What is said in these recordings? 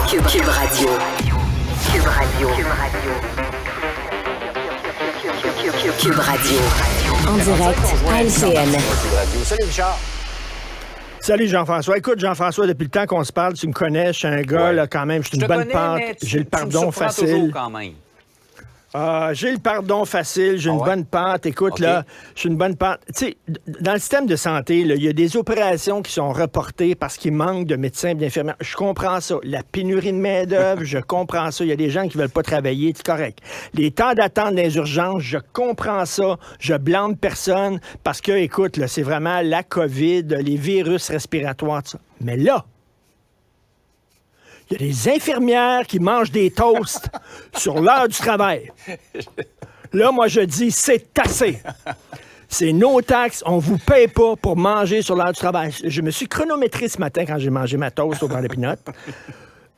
Cube Radio. Cube Radio. Cube Radio. En direct à LCN. Salut Richard. Salut Jean-François. Écoute, Jean-François, depuis le temps qu'on se parle, tu me connais, je suis un gars, là, quand même, je suis une bonne pente. J'ai le pardon facile. Toujours, quand même. J'ai le pardon facile, j'ai une bonne pente. Écoute, OK. là, je suis une bonne pente. Tu sais, dans le système de santé, il y a des opérations qui sont reportées parce qu'il manque de médecins et d'infirmières. Je comprends ça. La pénurie de main-d'œuvre, je comprends ça. Il y a des gens qui veulent pas travailler, c'est correct. Les temps d'attente dans les urgences, je comprends ça. Je blâme personne parce que, écoute, là, c'est vraiment la COVID, les virus respiratoires, tout ça. Mais là, il y a des infirmières qui mangent des toasts sur l'heure du travail. Là, moi, je dis, c'est assez. C'est nos taxes, on vous paye pas pour manger sur l'heure du travail. Je me suis chronométré ce matin quand j'ai mangé ma toast au beurre d'épinot.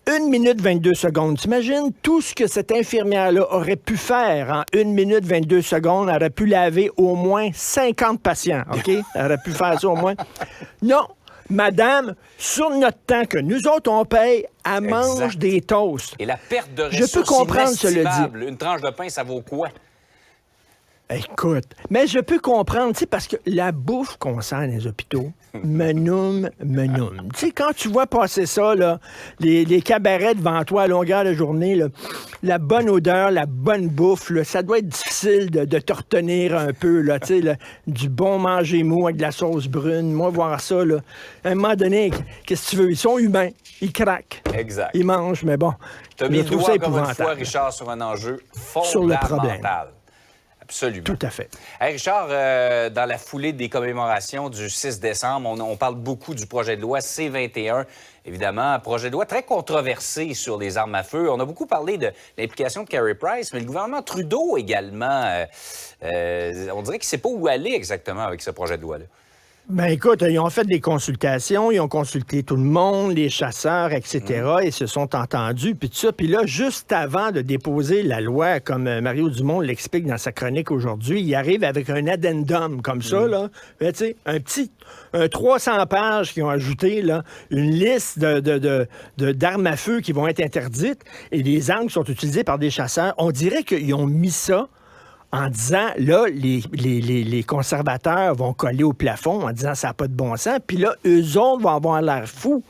1 minute 22 secondes. T'imagines tout ce que cette infirmière-là aurait pu faire en 1 minute 22 secondes? Elle aurait pu laver au moins 50 patients, OK? Elle aurait pu faire ça au moins. Non. Madame, sur notre temps que nous autres, on paye, elle mange des toasts. Et la perte de Je peux ressources comprendre, cela inestimable. Une tranche de pain, ça vaut quoi? Écoute, mais je peux comprendre, tu sais, parce que la bouffe qu'on sent dans les hôpitaux, menoum. Tu sais, quand tu vois passer ça, là, les cabarets devant toi à longueur de journée, là, la bonne odeur, la bonne bouffe, là, ça doit être difficile de te retenir un peu, là, tu sais, là, du bon manger mou avec de la sauce brune. Moi, voir ça, là, à un moment donné, qu'est-ce que tu veux? Ils sont humains, ils craquent. Exact. Ils mangent, mais bon, Tu as je mis le trouve doigt ça encore une fois, épouvantable. Richard, sur un enjeu Sur le problème. fondamental. Absolument. Tout à fait. Hey Richard, dans la foulée des commémorations du 6 décembre, on parle beaucoup du projet de loi C-21. Évidemment, un projet de loi très controversé sur les armes à feu. On a beaucoup parlé de l'implication de Carey Price, mais le gouvernement Trudeau également, on dirait qu'il ne sait pas où aller exactement avec ce projet de loi-là. Ben écoute, ils ont fait des consultations, ils ont consulté tout le monde, les chasseurs, etc., ils se sont entendus, puis tout ça. Puis là, juste avant de déposer la loi, comme Mario Dumont l'explique dans sa chronique aujourd'hui, il arrive avec un addendum comme ça, là. Ben, tu sais, un 300 pages qui ont ajouté, là, une liste d'armes à feu qui vont être interdites et des armes qui sont utilisées par des chasseurs. On dirait qu'ils ont mis ça en disant, là, les conservateurs vont coller au plafond en disant ça n'a pas de bon sens. Puis là, eux autres vont avoir l'air fous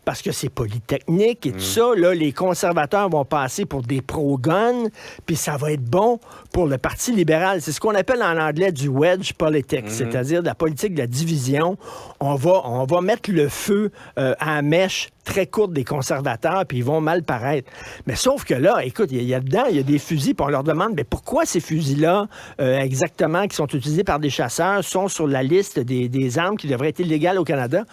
parce que c'est polytechnique et tout ça. Là, les conservateurs vont passer pour des pro-guns, puis ça va être bon pour le Parti libéral. C'est ce qu'on appelle en anglais du wedge politics, c'est-à-dire de la politique de la division. On va mettre le feu à la mèche très courte des conservateurs, puis ils vont mal paraître. Mais sauf que là, écoute, il y a des fusils, puis on leur demande, mais pourquoi ces fusils-là, exactement, qui sont utilisés par des chasseurs, sont sur la liste des armes qui devraient être illégales au Canada?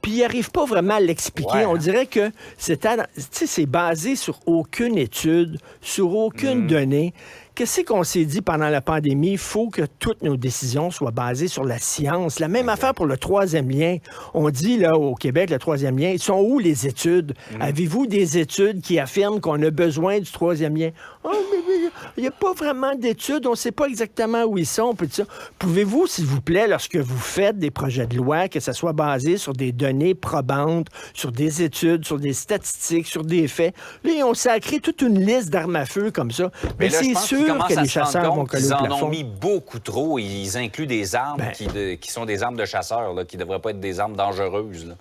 Puis ils n'arrivent pas vraiment à l'expliquer. Ouais. On dirait que c'est basé sur aucune étude, sur aucune donnée. Qu'est-ce qu'on s'est dit pendant la pandémie? Il faut que toutes nos décisions soient basées sur la science. La même affaire pour le troisième lien. On dit, là, au Québec, le troisième lien, ils sont où les études? Avez-vous des études qui affirment qu'on a besoin du troisième lien? Oh, mais il n'y a pas vraiment d'études. On ne sait pas exactement où ils sont. Puis ça. Pouvez-vous, s'il vous plaît, lorsque vous faites des projets de loi, que ça soit basé sur des données probantes, sur des études, sur des statistiques, sur des faits? Là, ils ont sacré toute une liste d'armes à feu comme ça. Mais là, je c'est pense sûr qu'ils commencent que à les se rendre chasseurs vont compte coller qu'ils au en plafond. ont mis beaucoup trop. Ils incluent des armes Ben. qui sont des armes de chasseurs, là, qui ne devraient pas être des armes dangereuses. Là.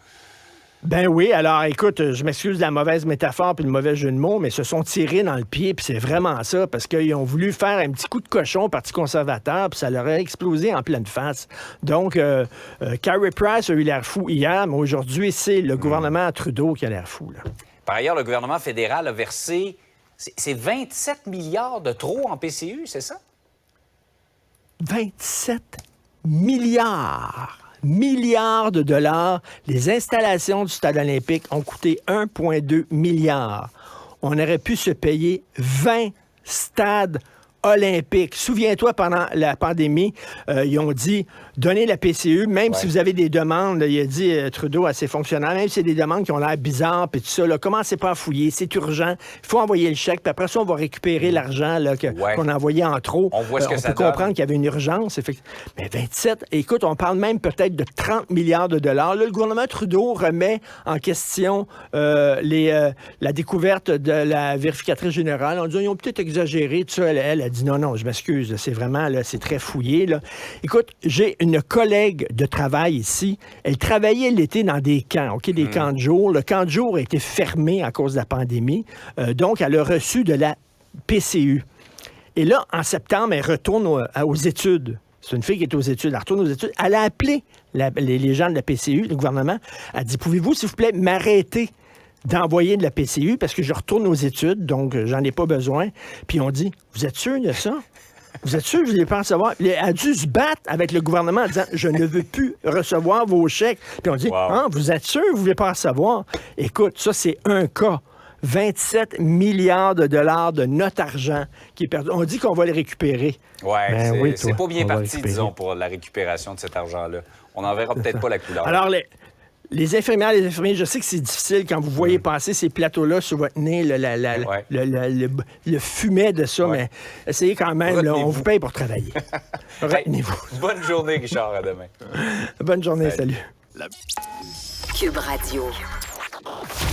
Ben oui, alors écoute, je m'excuse de la mauvaise métaphore puis le mauvais jeu de mots, mais se sont tirés dans le pied, puis c'est vraiment ça, parce qu'ils ont voulu faire un petit coup de cochon au Parti conservateur, puis ça leur a explosé en pleine face. Donc, Carey Price a eu l'air fou hier, mais aujourd'hui, c'est le gouvernement Trudeau qui a l'air fou, là. Par ailleurs, le gouvernement fédéral a versé c'est 27 milliards de trop en PCU, c'est ça? 27 milliards de dollars. Les installations du stade olympique ont coûté 1,2 milliard. On aurait pu se payer 20 stades olympiques. Souviens-toi, pendant la pandémie, ils ont dit donner la PCU, même Ouais. si vous avez des demandes, là, il a dit Trudeau à ses fonctionnaires, même si c'est des demandes qui ont l'air bizarres, puis tout ça, là, commencez pas à fouiller, c'est urgent, il faut envoyer le chèque, puis après ça, on va récupérer l'argent là, Ouais. qu'on a envoyé en trop. On voit ce que on ça peut donne. comprendre qu'il y avait une urgence, effectivement. Mais 27, écoute, on parle même peut-être de 30 milliards de dollars. Là, le gouvernement Trudeau remet en question la découverte de la vérificatrice générale. On dit, ils ont peut-être exagéré, tout ça. Elle a dit, non, je m'excuse, c'est vraiment, là, c'est très fouillé, là. Écoute, j'ai une collègue de travail ici. Elle travaillait l'été dans des camps, OK, des camps de jour. Le camp de jour a été fermé à cause de la pandémie. Donc, elle a reçu de la PCU. Et là, en septembre, elle retourne aux études. C'est une fille qui est aux études. Elle retourne aux études. Elle a appelé les gens de la PCU, le gouvernement. Elle dit, pouvez-vous, s'il vous plaît, m'arrêter d'envoyer de la PCU parce que je retourne aux études, donc j'en ai pas besoin. Puis on dit, vous êtes sûr de ça? Vous êtes sûr que vous ne voulez pas en savoir? Elle a dû se battre avec le gouvernement en disant, je ne veux plus recevoir vos chèques. Puis on dit, vous êtes sûr que vous ne voulez pas en savoir? Écoute, ça, c'est un cas. 27 milliards de dollars de notre argent qui est perdu. On dit qu'on va le récupérer. Ouais, c'est pas bien on va parti, récupérer. disons, pour la récupération de cet argent-là. On n'en verra peut-être pas la couleur. Alors, les infirmières, les infirmiers, je sais que c'est difficile quand vous voyez passer ces plateaux-là sur votre nez, le fumet de ça, mais essayez quand même, là, on vous paye pour travailler. Retenez-vous. Bonne journée, Richard, à demain. Bonne journée, salut. Cube Radio.